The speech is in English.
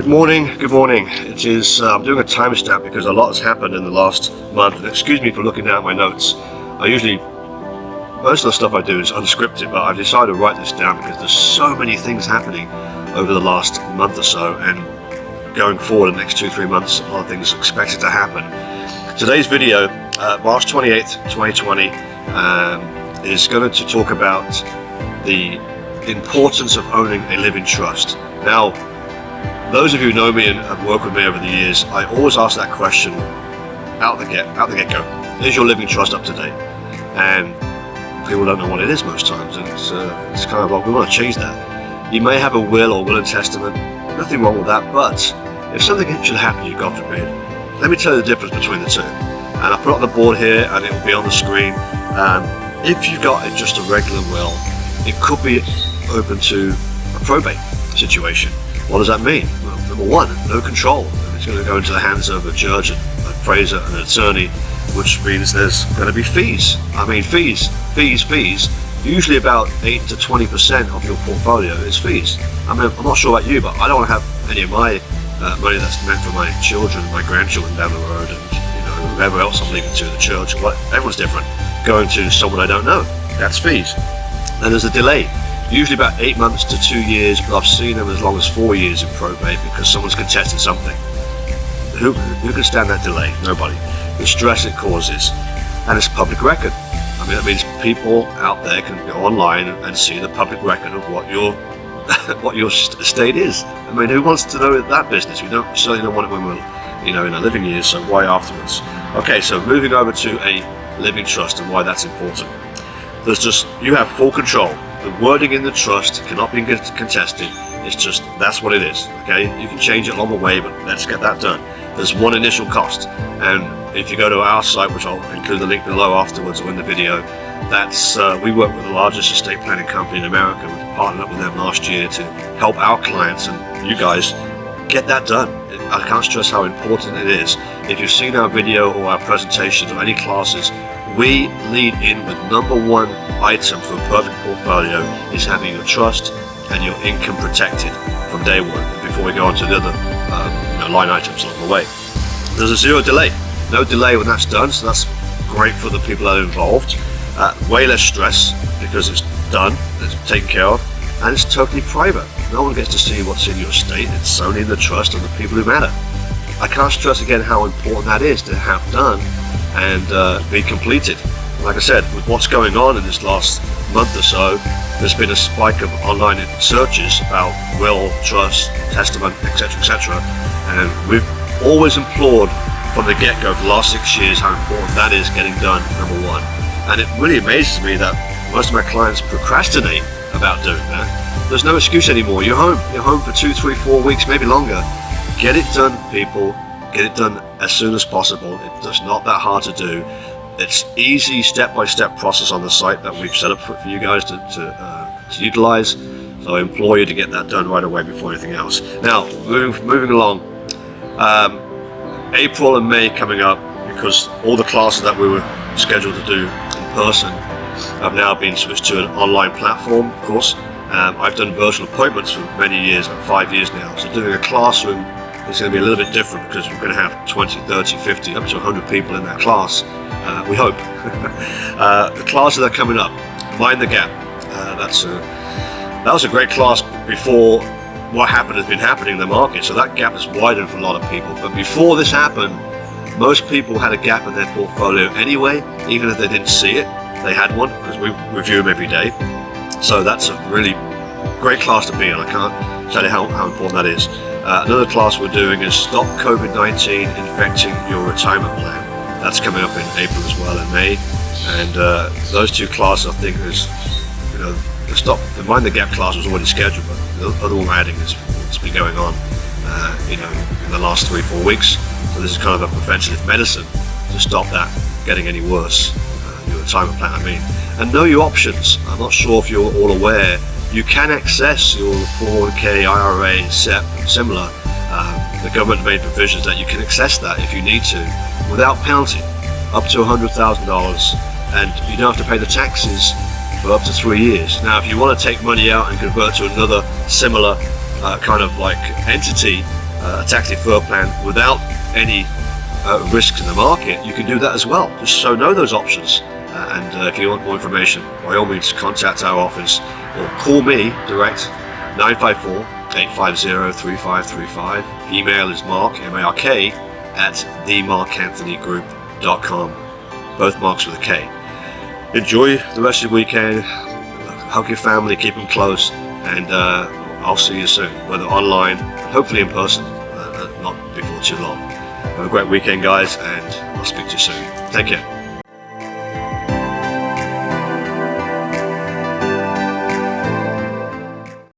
morning. It is, I'm doing a timestamp because a lot has happened in the last month, and excuse me for looking down at my notes. Most of the stuff I do is unscripted, but I've decided to write this down because there's so many things happening over the last month or so, and going forward the next 2-3 months, a lot of things expected to happen. Today's video, March 28th, 2020, is going to talk about the importance of owning a living trust. Now, those of you who know me and have worked with me over the years, I always ask that question out the get-go. Is your living trust up to date? And people don't know what it is most times, and it's kind of like, we want to change that. You may have a will or will and testament, nothing wrong with that, but if something should happen to you, God forbid, let me tell you the difference between the two. And I put it on the board here, and it will be on the screen. If you've got just a regular will, it could be open to a probate situation. What does that mean? Well, number one, no control. And it's going to go into the hands of a judge, an appraiser, and an attorney, which means there's going to be fees. I mean, fees. Usually about 8 to 20% of your portfolio is fees. I mean, I'm not sure about you, but I don't want to have any of my money that's meant for my children, my grandchildren down the road, and whoever else I'm leaving to, the church, or what, everyone's different, going to someone I don't know. That's fees. Then there's a delay. Usually about 8 months to 2 years, but I've seen them as long as 4 years in probate because someone's contested something. Who can stand that delay? Nobody. The stress it causes, and it's public record. I mean, that means people out there can go online and see the public record of what your estate is. I mean, who wants to know that business? We certainly don't want it when we're, in our living years. So why afterwards? Okay, so moving over to a living trust and why that's important. You have full control. The wording in the trust cannot be contested. It's just, that's what it is, okay? You can change it along the way, but let's get that done. There's one initial cost, and if you go to our site, which I'll include the link below afterwards or in the video, that's, we work with the largest estate planning company in America. We've partnered up with them last year to help our clients and you guys get that done. I can't stress how important it is. If you've seen our video or our presentations or any classes, we lead in with number one item for a perfect portfolio is having your trust and your income protected from day one before we go on to the other line items along the way. There's a zero delay. No delay when that's done, so that's great for the people that are involved. Way less stress because it's done, it's taken care of, and it's totally private. No one gets to see what's in your estate. It's only in the trust of the people who matter. I can't stress again how important that is to have done and be completed. Like I said, with what's going on in this last month or so, there's been a spike of online searches about will, trust, testament, etc., and we've always implored from the get-go for the last 6 years how important that is getting done, number one. And it really amazes me that most of my clients procrastinate about doing that. There's no excuse anymore. You're home for 2, 3, 4 weeks, maybe longer. Get it done, people. Get it done as soon as possible. It's not that hard to do. It's easy step-by-step process on the site that we've set up for you guys to utilize. So I implore you to get that done right away before anything else. Now, moving along. April and May coming up, because all the classes that we were scheduled to do in person have now been switched to an online platform, of course. I've done virtual appointments for many years, like 5 years now. So doing a classroom is going to be a little bit different because we're going to have 20, 30, 50, up to 100 people in that class, we hope. The classes that are coming up, Mind the Gap. That was a great class before what happened has been happening in the market, so that gap has widened for a lot of people. But before this happened, most people had a gap in their portfolio anyway, even if they didn't see it. They had one because we review them every day. So that's a really great class to be in. I can't tell you how important that is. Another class we're doing is Stop COVID-19 Infecting Your Retirement Plan. That's coming up in April as well, and May. And those two classes, I think, the Mind the Gap class was already scheduled, but the other one we're adding it's been going on, in the last 3-4 weeks. So this is kind of a preventative medicine to stop that getting any worse. Your retirement plan, I mean. And know your options. I'm not sure if you're all aware, you can access your 401k, IRA, SEP, similar. The government made provisions that you can access that if you need to, without penalty, up to $100,000, and you don't have to pay the taxes for up to 3 years. Now, if you want to take money out and convert to another similar kind of like entity, a tax deferred plan without any risks in the market, you can do that as well. Just so know those options. And if you want more information, by all means contact our office or call me direct, 954-850-3535. Email is mark, M-A-R-K, at themarkanthonygroup.com. Both marks with a K. Enjoy the rest of the weekend. Hug your family, keep them close, and I'll see you soon, whether online, hopefully in person, not before too long. Have a great weekend, guys, and I'll speak to you soon. Take care.